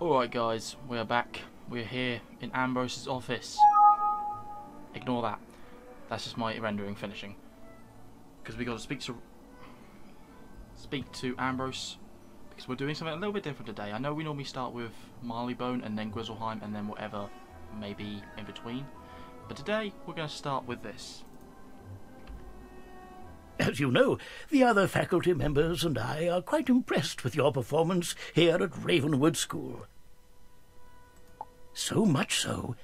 Alright guys, we're back. We're here in Ambrose's office. Ignore that. That's just my rendering finishing. Because we got to speak to Ambrose. Because we're doing something a little bit different today. I know we normally start with Marleybone and then Grizzleheim and then whatever may be in between. But today we're going to start with this. As you know, the other faculty members and I are quite impressed with your performance here at Ravenwood School. So much so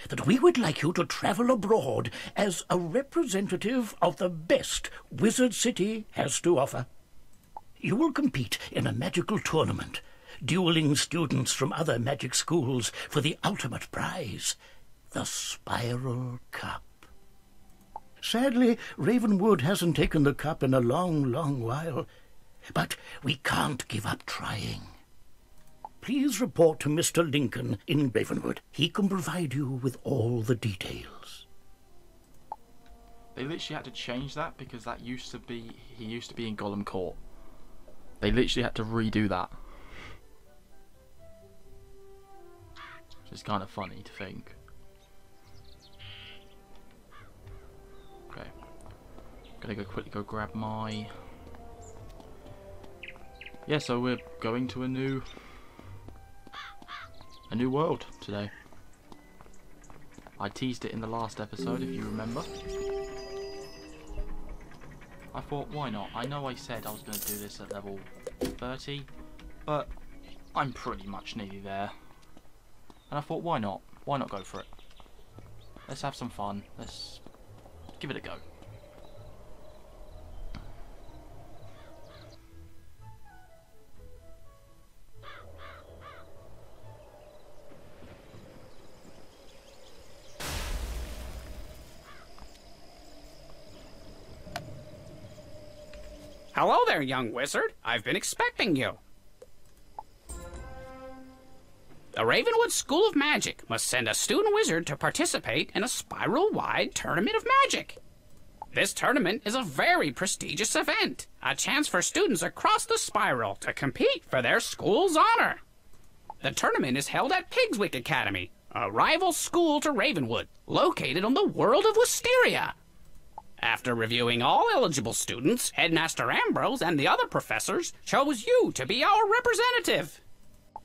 that we would like you to travel abroad as a representative of the best Wizard City has to offer. You will compete in a magical tournament, dueling students from other magic schools for the ultimate prize, the Spiral Cup. Sadly, Ravenwood hasn't taken the cup in a long, long while, but we can't give up trying. Please report to Mr. Lincoln in Ravenwood. He can provide you with all the details. They literally had to change that because that used to be, he used to be in Gollum Court. They literally had to redo that. Which is kind of funny to think. Okay. Gonna quickly grab my... Yeah, so we're going to a new world today. I teased it in the last episode, if you remember. I thought, why not? I know I said I was going to do this at level 30, but I'm pretty much nearly there. And I thought, why not? Why not go for it? Let's have some fun. Let's give it a go. Hello there, young wizard. I've been expecting you. The Ravenwood School of Magic must send a student wizard to participate in a spiral-wide tournament of magic. This tournament is a very prestigious event, a chance for students across the spiral to compete for their school's honor. The tournament is held at Pigswick Academy, a rival school to Ravenwood, located on the world of Wysteria. After reviewing all eligible students, Headmaster Ambrose and the other professors chose you to be our representative.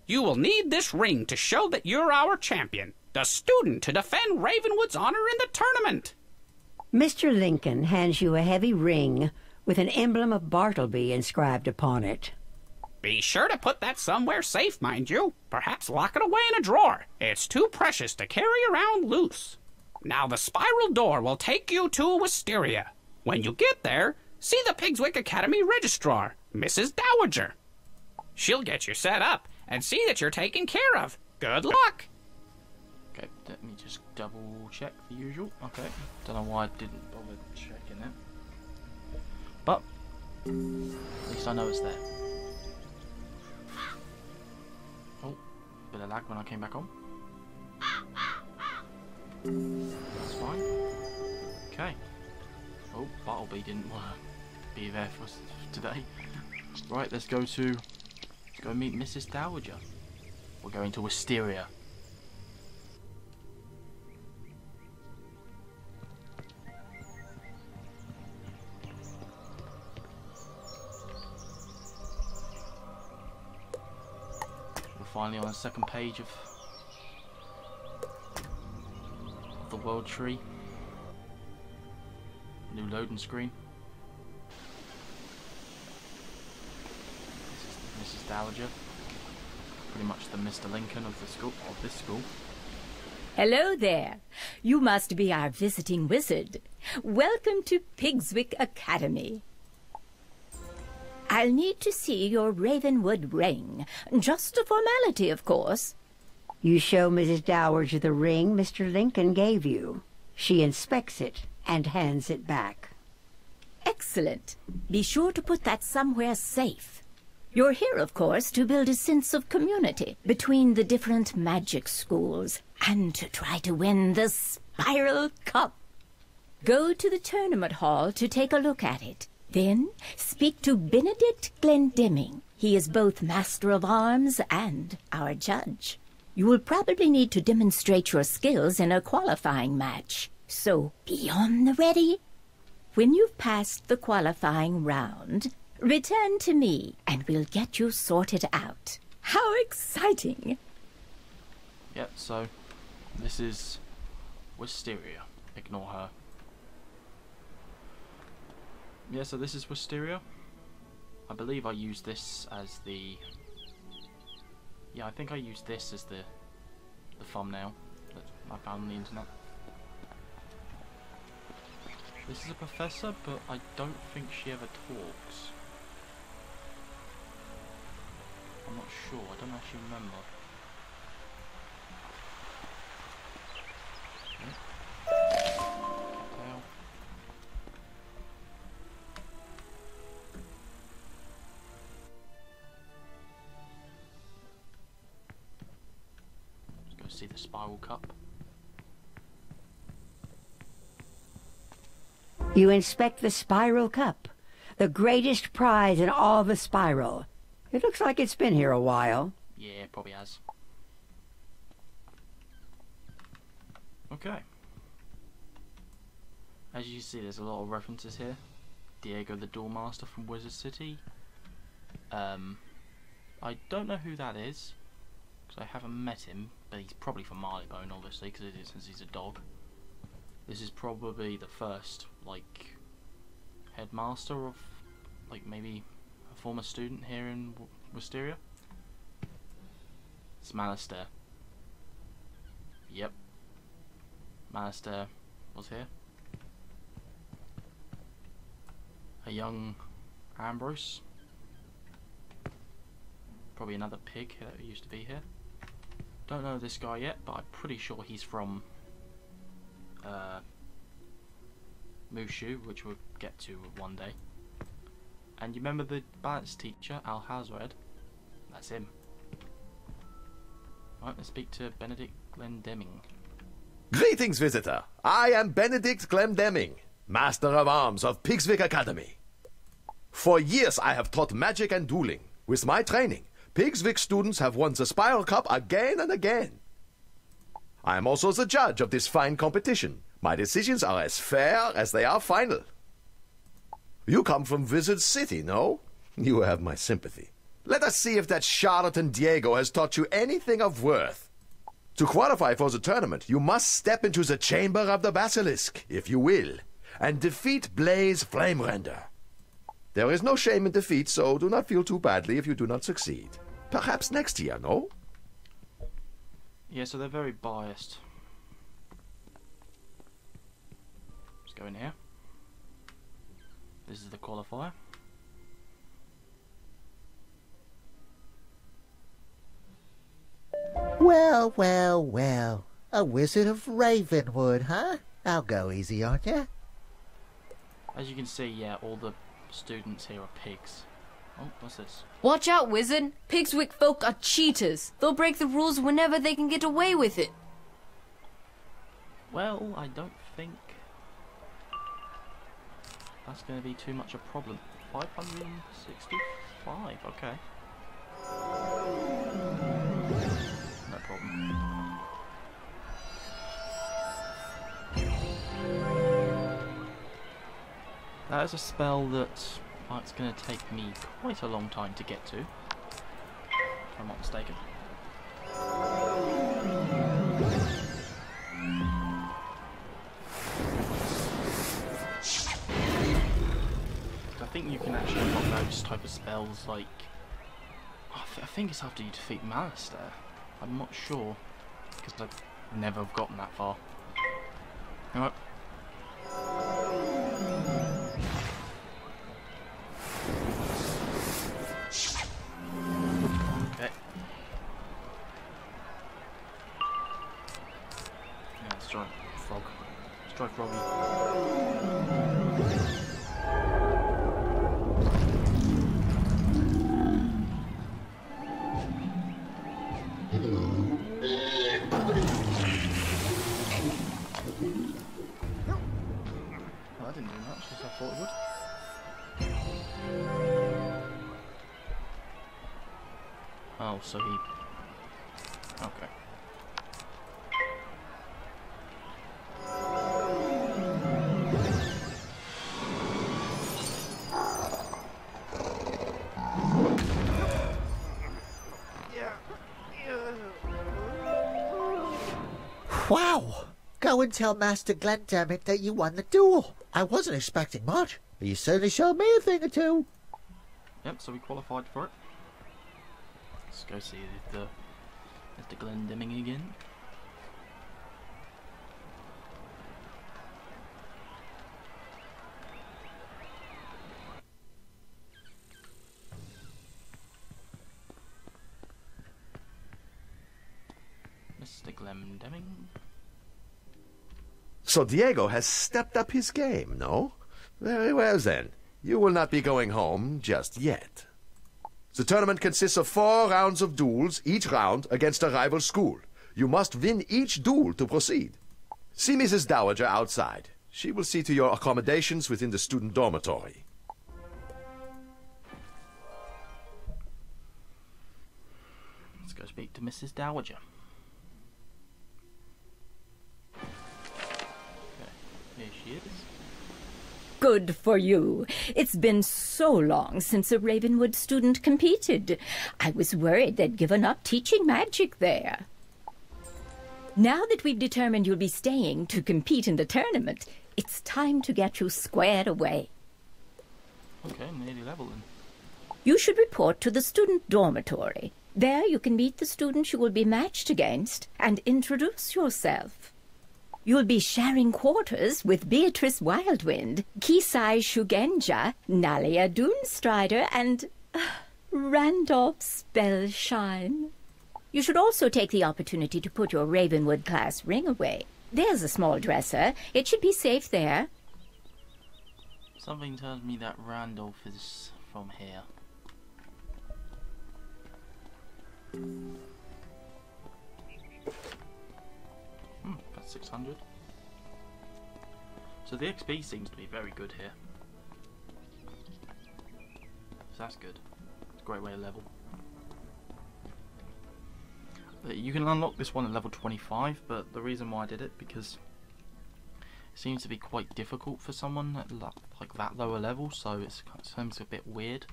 You will need this ring to show that you're our champion, the student to defend Ravenwood's honor in the tournament. Mr. Lincoln hands you a heavy ring with an emblem of Bartleby inscribed upon it. Be sure to put that somewhere safe, mind you. Perhaps lock it away in a drawer. It's too precious to carry around loose. Now the spiral door will take you to Wysteria. When you get there, see the Pigswick Academy registrar, Mrs. Dowager. She'll get you set up and see that you're taken care of. Good luck! Okay, let me just double check the usual. Okay, don't know why I didn't bother checking it. But, at least I know it's there. Oh, bit of lag when I came back on. That's fine. Okay. Oh, Bartleby didn't want to be there for us today. Right, let's go meet Mrs. Dowager. We're going to Wysteria. We're finally on the second page of the world tree. New loading screen. This is Mrs. Dowager. Pretty much the Mr. Lincoln of this school. Hello there. You must be our visiting wizard. Welcome to Pigswick Academy. I'll need to see your Ravenwood ring. Just a formality, of course. You show Mrs. Dowager the ring Mr. Lincoln gave you. She inspects it and hands it back. Excellent. Be sure to put that somewhere safe. You're here, of course, to build a sense of community between the different magic schools and to try to win the Spiral Cup. Go to the tournament hall to take a look at it. Then speak to Benedict Glendemming. He is both Master of Arms and our judge. You will probably need to demonstrate your skills in a qualifying match. So, be on the ready. When you've passed the qualifying round, return to me and we'll get you sorted out. How exciting! Yep, so this is Wysteria. Ignore her. Yeah, so this is Wysteria. I believe I used this as the... Yeah, I think I used this as the thumbnail that I found on the internet. This is a professor, but I don't think she ever talks. I'm not sure, I don't actually remember. Let's go see the spiral cup. You inspect the spiral cup, the greatest prize in all the spiral. It looks like it's been here a while. Yeah, probably has. Okay. As you see, there's a lot of references here. Diego the Duel Master from Wizard City. I don't know who that is, because I haven't met him, but he's probably from Marleybone, obviously, since he's a dog. This is probably the first, like, headmaster of, like, maybe a former student here in Wysteria. It's Malister. Yep. Malister was here. A young Ambrose. Probably another pig that used to be here. Don't know this guy yet, but I'm pretty sure he's from Mushu, which we'll get to one day. And you remember the balance teacher, Al Hazred? That's him. Right, let's speak to Benedict Glendemming. Greetings, visitor. I am Benedict Glendemming, Master of Arms of Pigswick Academy. For years I have taught magic and dueling. With my training, Pigswick students have won the Spiral Cup again and again. I am also the judge of this fine competition. My decisions are as fair as they are final. You come from Wizard City, no? You have my sympathy. Let us see if that charlatan Diego has taught you anything of worth. To qualify for the tournament, you must step into the Chamber of the Basilisk, if you will, and defeat Blaze Flamerender. There is no shame in defeat, so do not feel too badly if you do not succeed. Perhaps next year, no? Yeah, so they're very biased. Let's go in here. This is the qualifier. Well, well, well. A wizard of Ravenwood, huh? I'll go easy on ya. As you can see, yeah, all the students here are pigs. Oh, what's this? Watch out, wizard. Pigswick folk are cheaters. They'll break the rules whenever they can get away with it. Well, I don't think that's going to be too much a problem. 565, okay. No problem. That is a spell that it's going to take me quite a long time to get to, if I'm not mistaken. I think you can actually unlock those type of spells, like I think it's after you defeat Malister. I'm not sure, because I've never gotten that far. Alright. Okay. Yeah, let's try Frog. Let's try Froggy. That didn't do much as I thought it would. Oh, so he... Okay. Wow! Go and tell Master Glendemick that you won the duel. I wasn't expecting much, but you certainly showed me a thing or two. Yep, so we qualified for it. Let's go see the Mr. Glendemick again. Mr. Glendemick. So Diego has stepped up his game, no? Very well then. You will not be going home just yet. The tournament consists of 4 rounds of duels, each round against a rival school. You must win each duel to proceed. See Mrs. Dowager outside. She will see to your accommodations within the student dormitory. Let's go speak to Mrs. Dowager. Okay, here she is. Good for you. It's been so long since a Ravenwood student competed. I was worried they'd given up teaching magic there. Now that we've determined you'll be staying to compete in the tournament, it's time to get you squared away. Okay, nearly level then. You should report to the student dormitory. There you can meet the student you will be matched against and introduce yourself. You'll be sharing quarters with Beatrice Wildwind, Kisai Shugenja, Nalia Doonstrider, and Randolph Spellshine. You should also take the opportunity to put your Ravenwood class ring away. There's a small dresser. It should be safe there. Something tells me that Randolph is from here. That's 600. So the XP seems to be very good here. So that's good. It's a great way to level. You can unlock this one at level 25, but the reason why I did it, because it seems to be quite difficult for someone at like that lower level, so it seems a bit weird.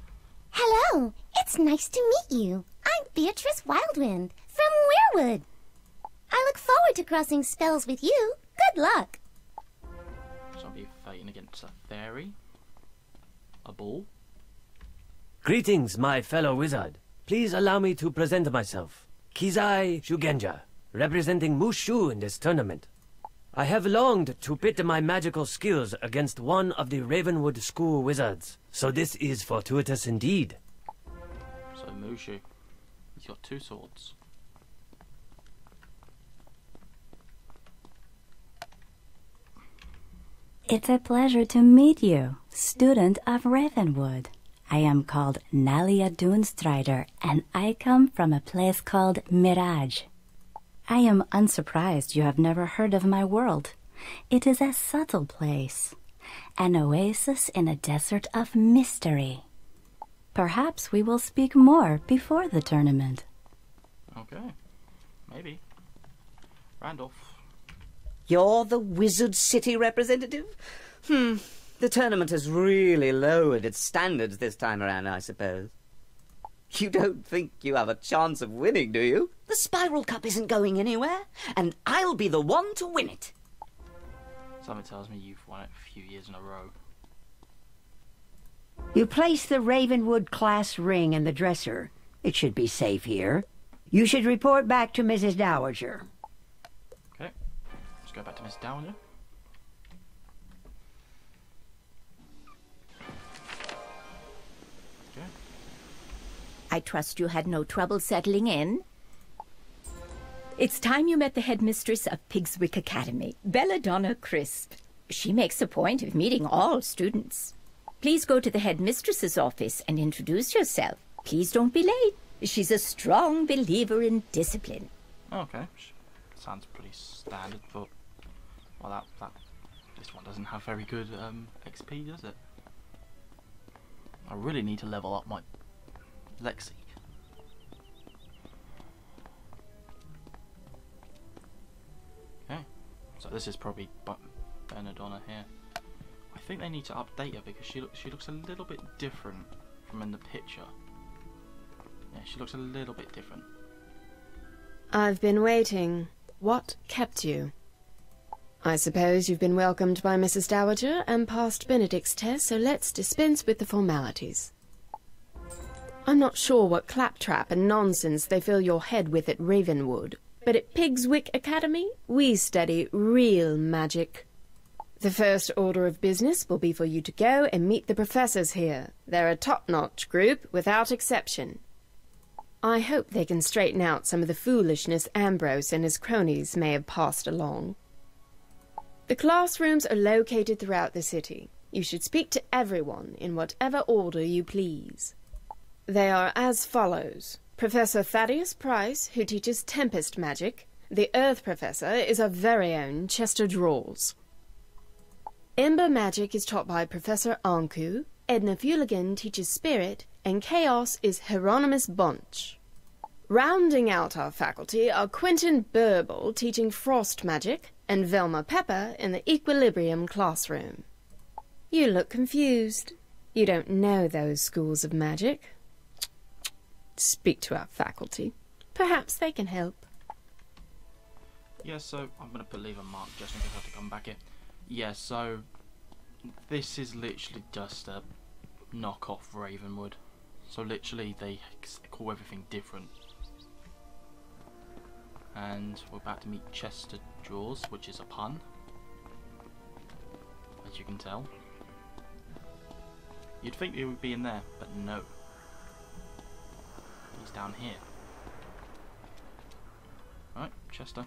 Hello, it's nice to meet you. I'm Beatrice Wildwind from Weirwood. I look forward to crossing spells with you. Good luck. So I'll be fighting against a fairy, a bull. Greetings, my fellow wizard. Please allow me to present myself. Kizai Shugenja, representing Mushu in this tournament. I have longed to pit my magical skills against one of the Ravenwood School wizards, so this is fortuitous indeed. So Mushu, he's got 2 swords. It's a pleasure to meet you, student of Ravenwood. I am called Nalia Doonstrider, and I come from a place called Mirage. I am unsurprised you have never heard of my world. It is a subtle place, an oasis in a desert of mystery. Perhaps we will speak more before the tournament. Okay, maybe. Randolph. You're the Wizard City representative? The tournament has really lowered its standards this time around, I suppose. You don't think you have a chance of winning, do you? The Spiral Cup isn't going anywhere, and I'll be the one to win it. Something tells me you've won it a few years in a row. You place the Ravenwood class ring in the dresser. It should be safe here. You should report back to Mrs. Dowager. Okay, let's go back to Miss Dowager. Okay. I trust you had no trouble settling in. It's time you met the headmistress of Pigswick Academy, Belladonna Crisp. She makes a point of meeting all students. Please go to the headmistress's office and introduce yourself. Please don't be late. She's a strong believer in discipline. Okay, sounds pretty standard, but well, this one doesn't have very good XP, does it? I really need to level up my Lexi. So this is probably Bernardona here. I think they need to update her because she looks a little bit different from in the picture. Yeah, she looks a little bit different. I've been waiting. What kept you? I suppose you've been welcomed by Mrs. Dowager and passed Benedict's test, so let's dispense with the formalities. I'm not sure what claptrap and nonsense they fill your head with at Ravenwood, but at Pigswick Academy, we study real magic. The first order of business will be for you to go and meet the professors here. They're a top-notch group, without exception. I hope they can straighten out some of the foolishness Ambrose and his cronies may have passed along. The classrooms are located throughout the city. You should speak to everyone in whatever order you please. They are as follows. Professor Thaddeus Price, who teaches Tempest Magic. The Earth Professor is our very own Chester Drawls. Ember Magic is taught by Professor Anku. Edna Fuligan teaches Spirit, and Chaos is Hieronymus Bunch. Rounding out our faculty are Quentin Burble teaching Frost Magic, and Velma Pepper in the Equilibrium classroom. You look confused. You don't know those schools of magic. Speak to our faculty. Perhaps they can help. Yeah, so I'm going to leave a mark just in case I have to come back here. Yeah, so this is literally just a knockoff Ravenwood. So literally they call everything different. And we're about to meet Chester Drawls, which is a pun, as you can tell. You'd think he would be in there, but no. He's down here. Right, Chester.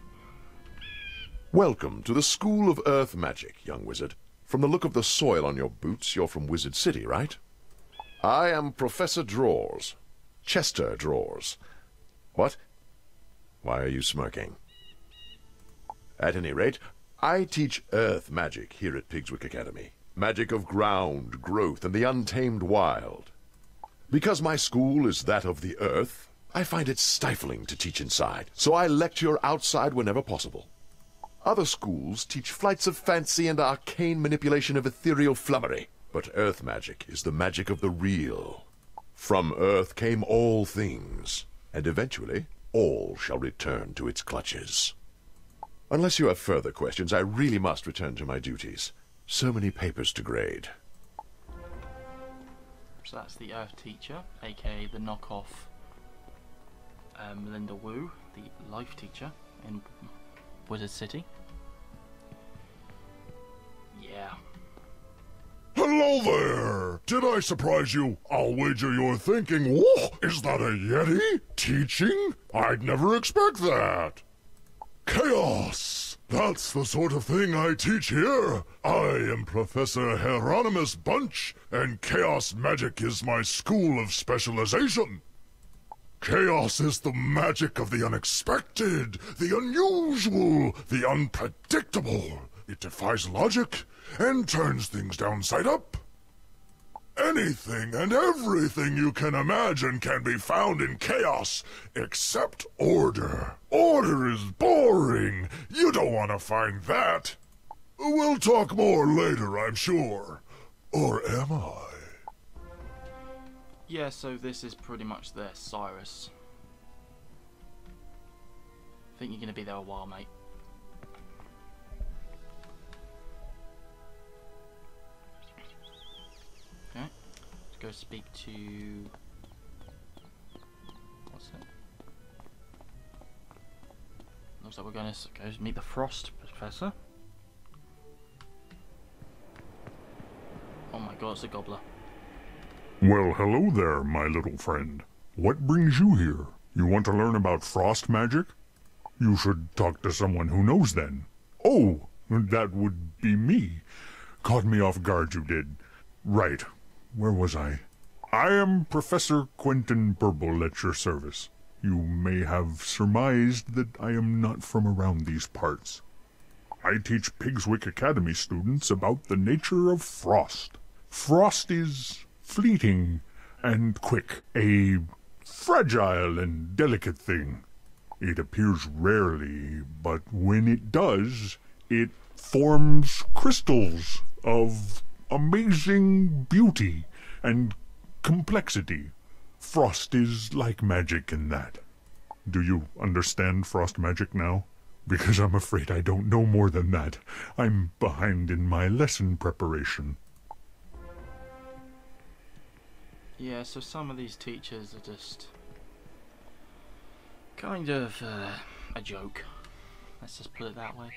Welcome to the School of Earth Magic, young wizard. From the look of the soil on your boots, you're from Wizard City, right? I am Professor Drawls. Chester Drawls. What? Why are you smirking? At any rate, I teach Earth Magic here at Pigswick Academy. Magic of ground, growth, and the untamed wild. Because my school is that of the Earth, I find it stifling to teach inside, so I lecture outside whenever possible. Other schools teach flights of fancy and arcane manipulation of ethereal flummery, but Earth Magic is the magic of the real. From Earth came all things, and eventually all shall return to its clutches. Unless you have further questions, I really must return to my duties. So many papers to grade. So that's the Earth Teacher, aka the knockoff Melinda Wu, the Life Teacher in Wizard City. Yeah. Hello there! Did I surprise you? I'll wager you're thinking, whoa, is that a Yeti? Teaching? I'd never expect that. Chaos! That's the sort of thing I teach here. I am Professor Hieronymus Bunch, and Chaos Magic is my school of specialization. Chaos is the magic of the unexpected, the unusual, the unpredictable. It defies logic and turns things downside up. Anything and everything you can imagine can be found in chaos, except order. Order is boring. You don't want to find that. We'll talk more later, I'm sure. Or am I? Yeah, so this is pretty much their Cyrus. I think you're going to be there a while, mate. Okay, let's go speak to... what's it? Looks like we're going to go meet the Frost Professor. Oh my god, it's a gobbler. Well, hello there, my little friend. What brings you here? You want to learn about frost magic? You should talk to someone who knows then. Oh, that would be me. Caught me off guard, you did. Right. Where was I? I am Professor Quentin Burble at your service. You may have surmised that I am not from around these parts. I teach Pigswick Academy students about the nature of frost. Frost is fleeting and quick, a fragile and delicate thing. It appears rarely, but when it does, It forms crystals of amazing beauty and complexity. Frost is like magic in that. Do you understand frost magic now? Because I'm afraid I don't know more than that. I'm behind in my lesson preparation. Yeah, so some of these teachers are just kind of a joke. Let's just put it that way.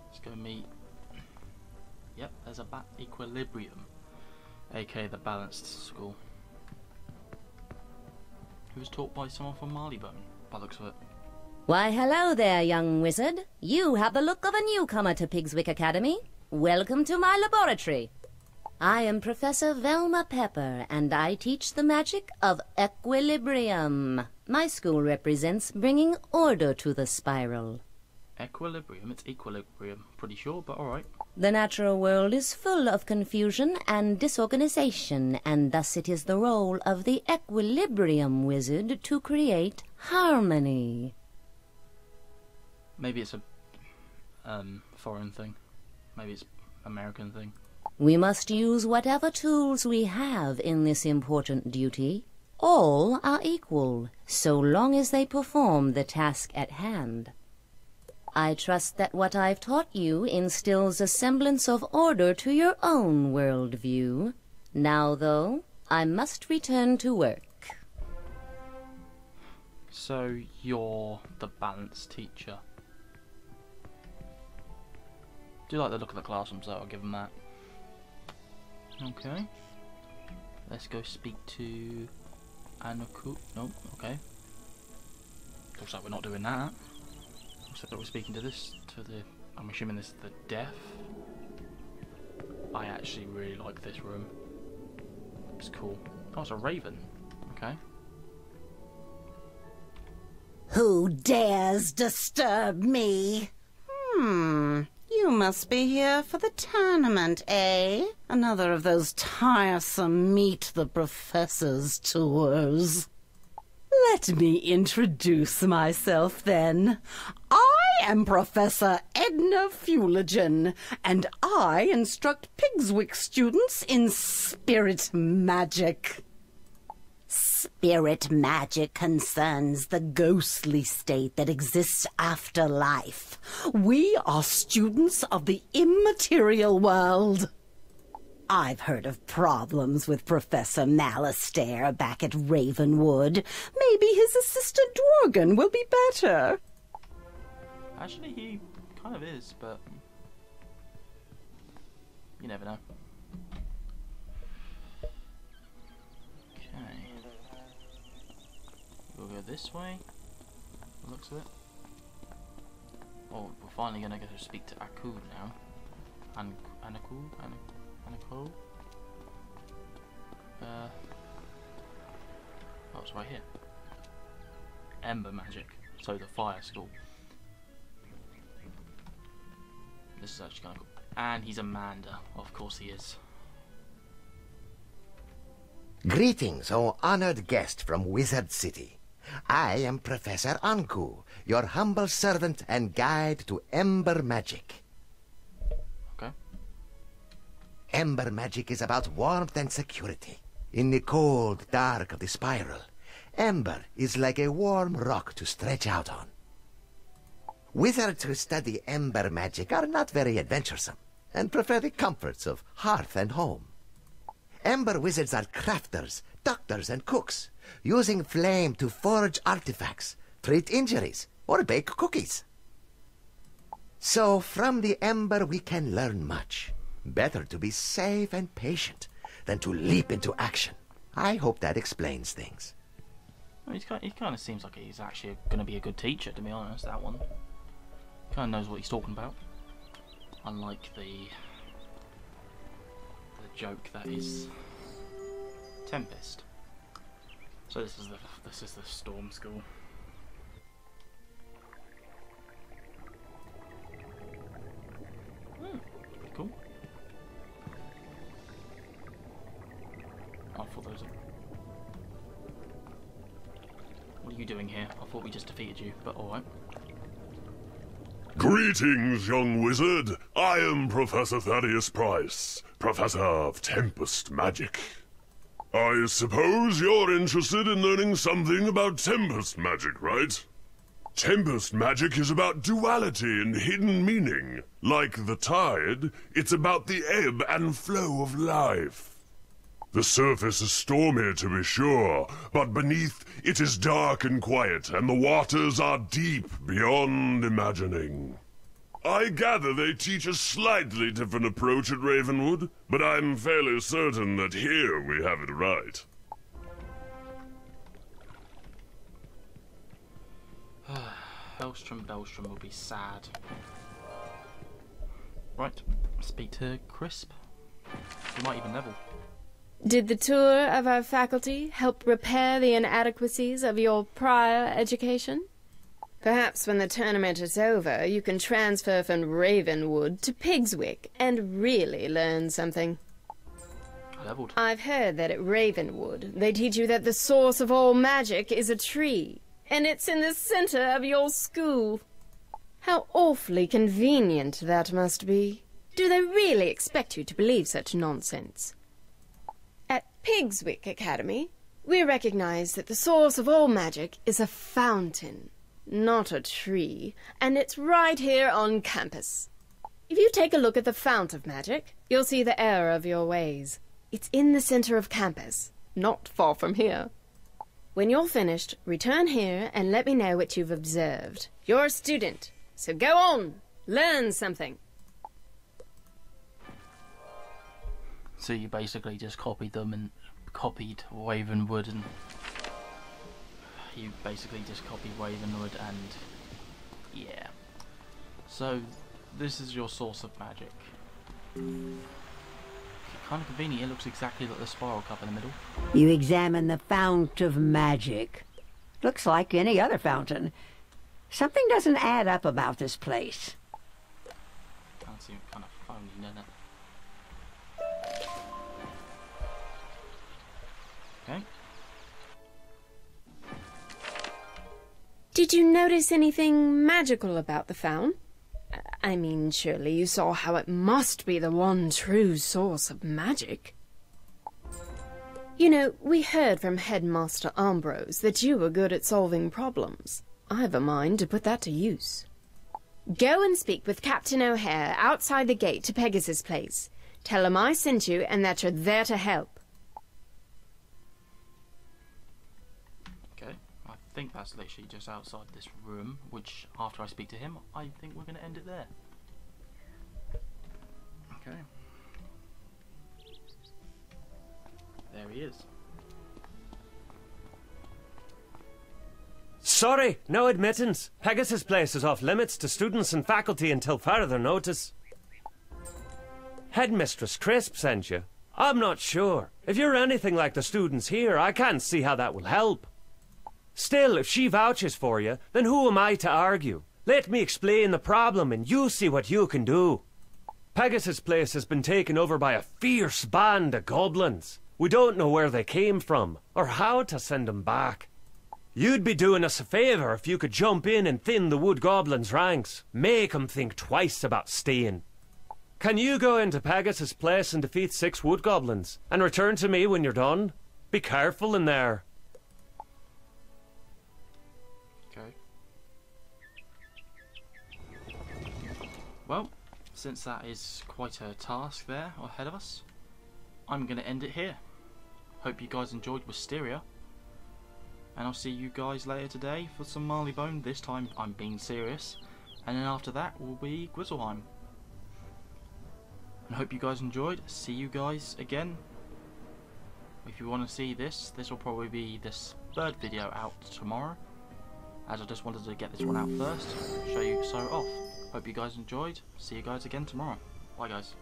Let's go meet. Yep, there's a equilibrium, aka the balanced school. Who was taught by someone from Marleybone, by the looks of it. Why, hello there, young wizard. You have the look of a newcomer to Pigswick Academy. Welcome to my laboratory. I am Professor Velma Pepper, and I teach the magic of equilibrium. My school represents bringing order to the spiral. Equilibrium? It's equilibrium. Pretty sure, but alright. The natural world is full of confusion and disorganization, and thus it is the role of the equilibrium wizard to create harmony. Maybe it's a foreign thing. Maybe it's American thing. We must use whatever tools we have in this important duty. All are equal, so long as they perform the task at hand. I trust that what I've taught you instills a semblance of order to your own worldview. Now, though, I must return to work. So, you're the balance teacher. Do like the look of the classrooms, though, I'll give them that. Okay. Let's go speak to Anaku. Nope, okay. Looks like we're not doing that. Looks like we're speaking to I'm assuming this is the deaf. I actually really like this room. It's cool. Oh, it's a raven. Okay. Who dares disturb me? You must be here for the tournament, eh? Another of those tiresome meet the professor's tours. Let me introduce myself, then. I am Professor Edna Fuligen, and I instruct Pigswick students in spirit magic. Spirit magic concerns the ghostly state that exists after life. We are students of the immaterial world. I've heard of problems with Professor Malastare back at Ravenwood. Maybe his assistant Dworgen will be better. Actually, he kind of is, but you never know. Okay. We'll go this way, the looks of it. Oh, we're finally going to go to speak to Aku now. Anaku? Oh, it's right here. Ember magic, so the fire school. This is actually kind of cool. And he's Amanda, of course he is. Greetings, O honored guest from Wizard City. I am Professor Anku, your humble servant and guide to Ember Magic. Okay. Ember Magic is about warmth and security. In the cold dark of the spiral, Ember is like a warm rock to stretch out on. Wizards who study Ember Magic are not very adventuresome, and prefer the comforts of hearth and home. Ember wizards are crafters, doctors, and cooks, using flame to forge artifacts, treat injuries, or bake cookies. So from the Ember we can learn much. Better to be safe and patient than to leap into action. I hope that explains things. Well, he kind of seems like he's actually going to be a good teacher, to be honest, that one. Kind of knows what he's talking about. Unlike the joke that is Tempest. So this is the Storm School. Cool. I thought those. What are you doing here? I thought we just defeated you, but alright. Greetings, young wizard. I am Professor Thaddeus Price, Professor of Tempest Magic. I suppose you're interested in learning something about Tempest Magic, right? Tempest Magic is about duality and hidden meaning. Like the tide, it's about the ebb and flow of life. The surface is stormy, to be sure, but beneath it is dark and quiet, and the waters are deep beyond imagining. I gather they teach a slightly different approach at Ravenwood, but I'm fairly certain that here we have it right. Bellstrom will be sad. Right, speak to Crisp. We might even level. Did the tour of our faculty help repair the inadequacies of your prior education? Perhaps when the tournament is over, you can transfer from Ravenwood to Pigswick and really learn something. I leveled. I've heard that at Ravenwood, they teach you that the source of all magic is a tree, and it's in the center of your school. How awfully convenient that must be. Do they really expect you to believe such nonsense? At Pigswick Academy, we recognize that the source of all magic is a fountain, not a tree, and it's right here on campus. If you take a look at the fount of magic, you'll see the error of your ways. It's in the center of campus, not far from here. When you're finished, return here and let me know what you've observed. You're a student, so go on, learn something. So you basically just copied them and copied Ravenwood, and you basically just copied Ravenwood, and yeah. So this is your source of magic. Kind of convenient, it looks exactly like the spiral cup in the middle. You examine the fount of magic. Looks like any other fountain. Something doesn't add up about this place. That seems kind of phony, doesn't it? Okay. Did you notice anything magical about the fount? I mean, surely you saw how it must be the one true source of magic. You know, we heard from Headmaster Ambrose that you were good at solving problems. I've a mind to put that to use. Go and speak with Captain O'Hare outside the gate to Pegasus Place. Tell him I sent you and that you're there to help. Okay, I think that's literally just outside this room, which after I speak to him, I think we're going to end it there. Okay. There he is. Sorry, no admittance. Pegasus Place is off limits to students and faculty until further notice. Headmistress Crisp sent you. I'm not sure. If you're anything like the students here, I can't see how that will help. Still, if she vouches for you, then who am I to argue? Let me explain the problem and you see what you can do. Pegasus Place has been taken over by a fierce band of goblins. We don't know where they came from, or how to send them back. You'd be doing us a favour if you could jump in and thin the wood goblins' ranks. Make them think twice about staying. Can you go into Pegasus Place and defeat 6 wood goblins, and return to me when you're done? Be careful in there. Okay. Well, since that is quite a task there ahead of us, I'm going to end it here. Hope you guys enjoyed Wysteria, and I'll see you guys later today for some Marleybone. This time I'm being serious, and then after that will be Grizzleheim. And hope you guys enjoyed. See you guys again. If you want to see this will probably be this 3rd video out tomorrow, as I just wanted to get this one out first, show you start off. Hope you guys enjoyed. See you guys again tomorrow. Bye guys.